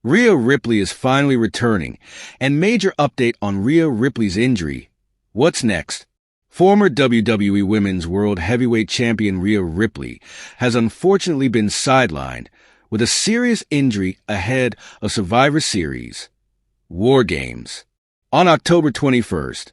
Rhea Ripley is finally returning, and major update on Rhea Ripley's injury. What's next? Former WWE Women's World Heavyweight Champion Rhea Ripley has unfortunately been sidelined with a serious injury ahead of Survivor Series War Games. On October 21st,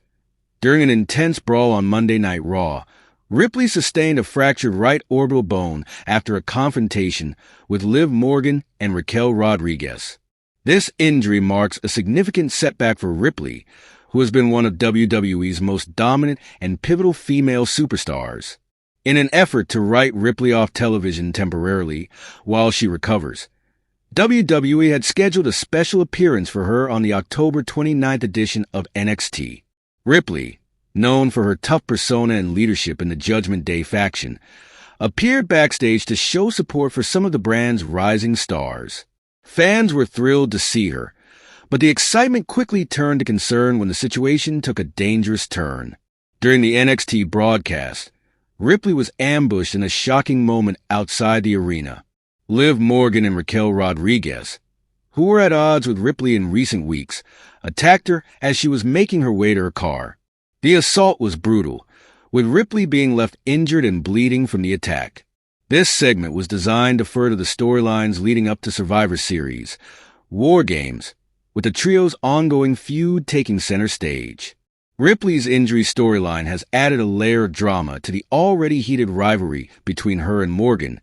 during an intense brawl on Monday Night Raw, Ripley sustained a fractured right orbital bone after a confrontation with Liv Morgan and Raquel Rodriguez. This injury marks a significant setback for Ripley, who has been one of WWE's most dominant and pivotal female superstars. In an effort to write Ripley off television temporarily while she recovers, WWE had scheduled a special appearance for her on the October 29th edition of NXT. Ripley, known for her tough persona and leadership in the Judgment Day faction, appeared backstage to show support for some of the brand's rising stars. Fans were thrilled to see her, but the excitement quickly turned to concern when the situation took a dangerous turn. During the NXT broadcast, Ripley was ambushed in a shocking moment outside the arena. Liv Morgan and Raquel Rodriguez, who were at odds with Ripley in recent weeks, attacked her as she was making her way to her car. The assault was brutal, with Ripley being left injured and bleeding from the attack. This segment was designed to further the storylines leading up to Survivor Series War Games, with the trio's ongoing feud taking center stage. Ripley's injury storyline has added a layer of drama to the already heated rivalry between her and Morgan,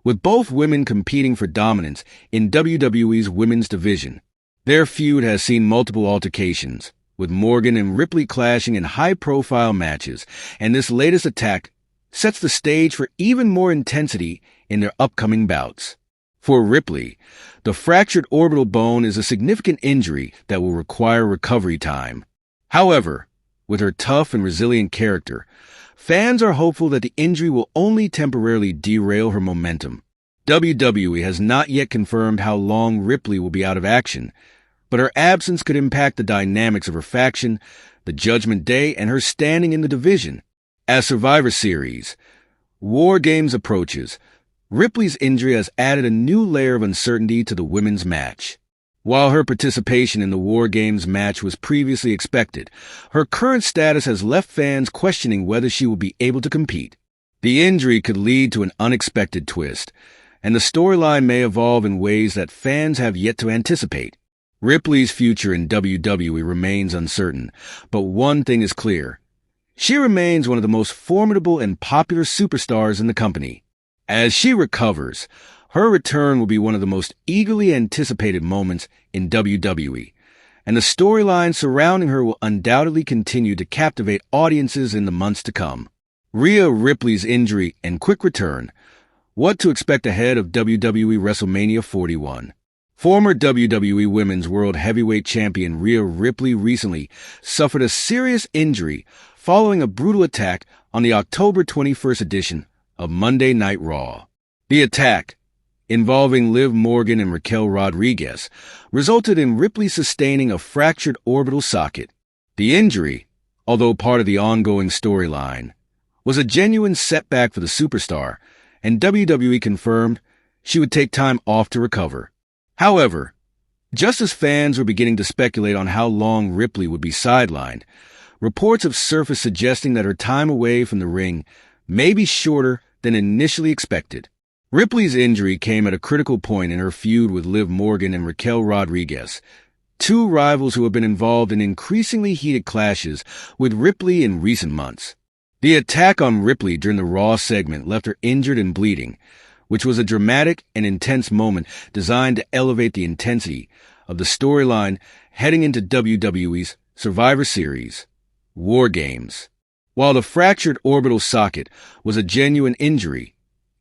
with both women competing for dominance in WWE's women's division. Their feud has seen multiple altercations, with Morgan and Ripley clashing in high-profile matches, and this latest attack sets the stage for even more intensity in their upcoming bouts. For Ripley, the fractured orbital bone is a significant injury that will require recovery time. However, with her tough and resilient character, fans are hopeful that the injury will only temporarily derail her momentum. WWE has not yet confirmed how long Ripley will be out of action, but her absence could impact the dynamics of her faction, the Judgment Day, and her standing in the division. As Survivor Series War Games approaches, Ripley's injury has added a new layer of uncertainty to the women's match. While her participation in the War Games match was previously expected, her current status has left fans questioning whether she will be able to compete. The injury could lead to an unexpected twist, and the storyline may evolve in ways that fans have yet to anticipate. Ripley's future in WWE remains uncertain, but one thing is clear. She remains one of the most formidable and popular superstars in the company. As she recovers, her return will be one of the most eagerly anticipated moments in WWE, and the storyline surrounding her will undoubtedly continue to captivate audiences in the months to come. Rhea Ripley's injury and quick return. What to expect ahead of WWE WrestleMania 41. Former WWE Women's World Heavyweight Champion Rhea Ripley recently suffered a serious injury following a brutal attack on the October 21st edition of Monday Night Raw. The attack, involving Liv Morgan and Raquel Rodriguez, resulted in Ripley sustaining a fractured orbital socket. The injury, although part of the ongoing storyline, was a genuine setback for the superstar, and WWE confirmed she would take time off to recover. However, just as fans were beginning to speculate on how long Ripley would be sidelined, reports have surfaced suggesting that her time away from the ring may be shorter than initially expected. Ripley's injury came at a critical point in her feud with Liv Morgan and Raquel Rodriguez, two rivals who have been involved in increasingly heated clashes with Ripley in recent months. The attack on Ripley during the Raw segment left her injured and bleeding, which was a dramatic and intense moment designed to elevate the intensity of the storyline heading into WWE's Survivor Series War Games. While the fractured orbital socket was a genuine injury,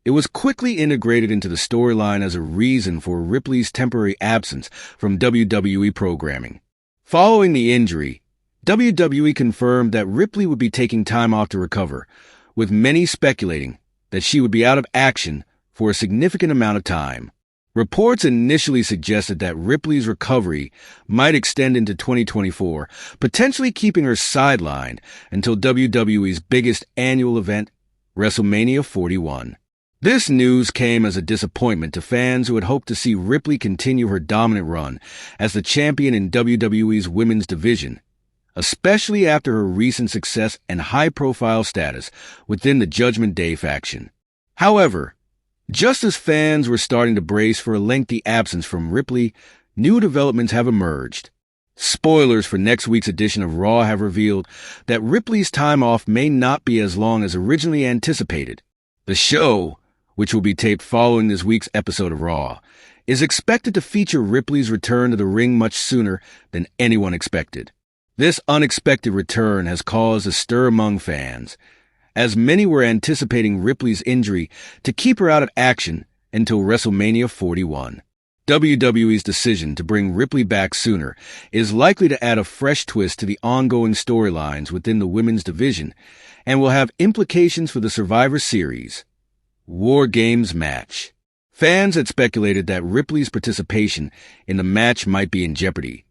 it was quickly integrated into the storyline as a reason for Ripley's temporary absence from WWE programming. Following the injury, WWE confirmed that Ripley would be taking time off to recover, with many speculating that she would be out of action for a significant amount of time. Reports initially suggested that Ripley's recovery might extend into 2024, potentially keeping her sidelined until WWE's biggest annual event, WrestleMania 41. This news came as a disappointment to fans who had hoped to see Ripley continue her dominant run as the champion in WWE's women's division, especially after her recent success and high-profile status within the Judgment Day faction. However, just as fans were starting to brace for a lengthy absence from Ripley, new developments have emerged. Spoilers for next week's edition of Raw have revealed that Ripley's time off may not be as long as originally anticipated. The show, which will be taped following this week's episode of Raw, is expected to feature Ripley's return to the ring much sooner than anyone expected. This unexpected return has caused a stir among fans, as many were anticipating Ripley's injury to keep her out of action until WrestleMania 41. WWE's decision to bring Ripley back sooner is likely to add a fresh twist to the ongoing storylines within the women's division and will have implications for the Survivor Series War Games match. Fans had speculated that Ripley's participation in the match might be in jeopardy,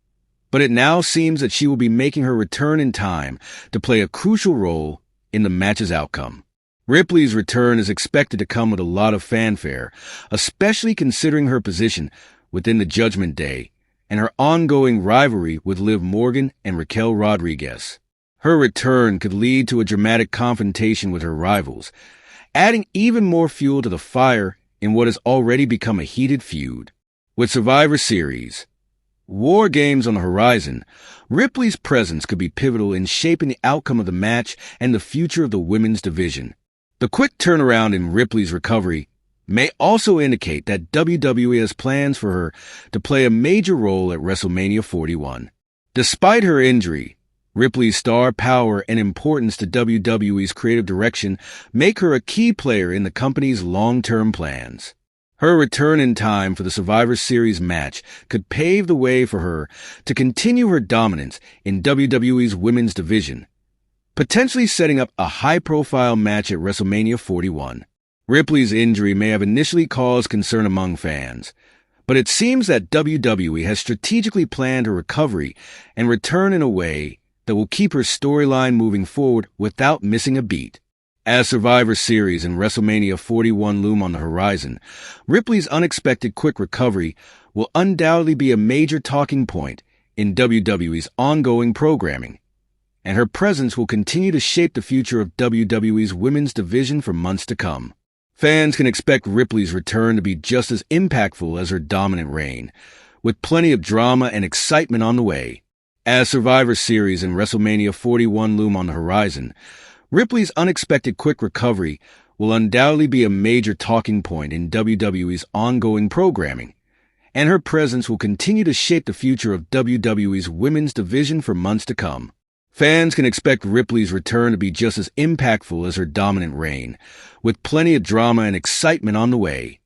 but it now seems that she will be making her return in time to play a crucial role in the match's outcome. Ripley's return is expected to come with a lot of fanfare, especially considering her position within the Judgment Day and her ongoing rivalry with Liv Morgan and Raquel Rodriguez. Her return could lead to a dramatic confrontation with her rivals, adding even more fuel to the fire in what has already become a heated feud. With Survivor Series War Games on the horizon, Ripley's presence could be pivotal in shaping the outcome of the match and the future of the women's division. The quick turnaround in Ripley's recovery may also indicate that WWE has plans for her to play a major role at WrestleMania 41. Despite her injury, Ripley's star power and importance to WWE's creative direction make her a key player in the company's long-term plans. Her return in time for the Survivor Series match could pave the way for her to continue her dominance in WWE's women's division, potentially setting up a high-profile match at WrestleMania 41. Ripley's injury may have initially caused concern among fans, but it seems that WWE has strategically planned her recovery and return in a way that will keep her storyline moving forward without missing a beat. As Survivor Series and WrestleMania 41 loom on the horizon, Ripley's unexpected quick recovery will undoubtedly be a major talking point in WWE's ongoing programming, and her presence will continue to shape the future of WWE's women's division for months to come. Fans can expect Ripley's return to be just as impactful as her dominant reign, with plenty of drama and excitement on the way. As Survivor Series and WrestleMania 41 loom on the horizon, Ripley's unexpected quick recovery will undoubtedly be a major talking point in WWE's ongoing programming, and her presence will continue to shape the future of WWE's women's division for months to come. Fans can expect Ripley's return to be just as impactful as her dominant reign, with plenty of drama and excitement on the way.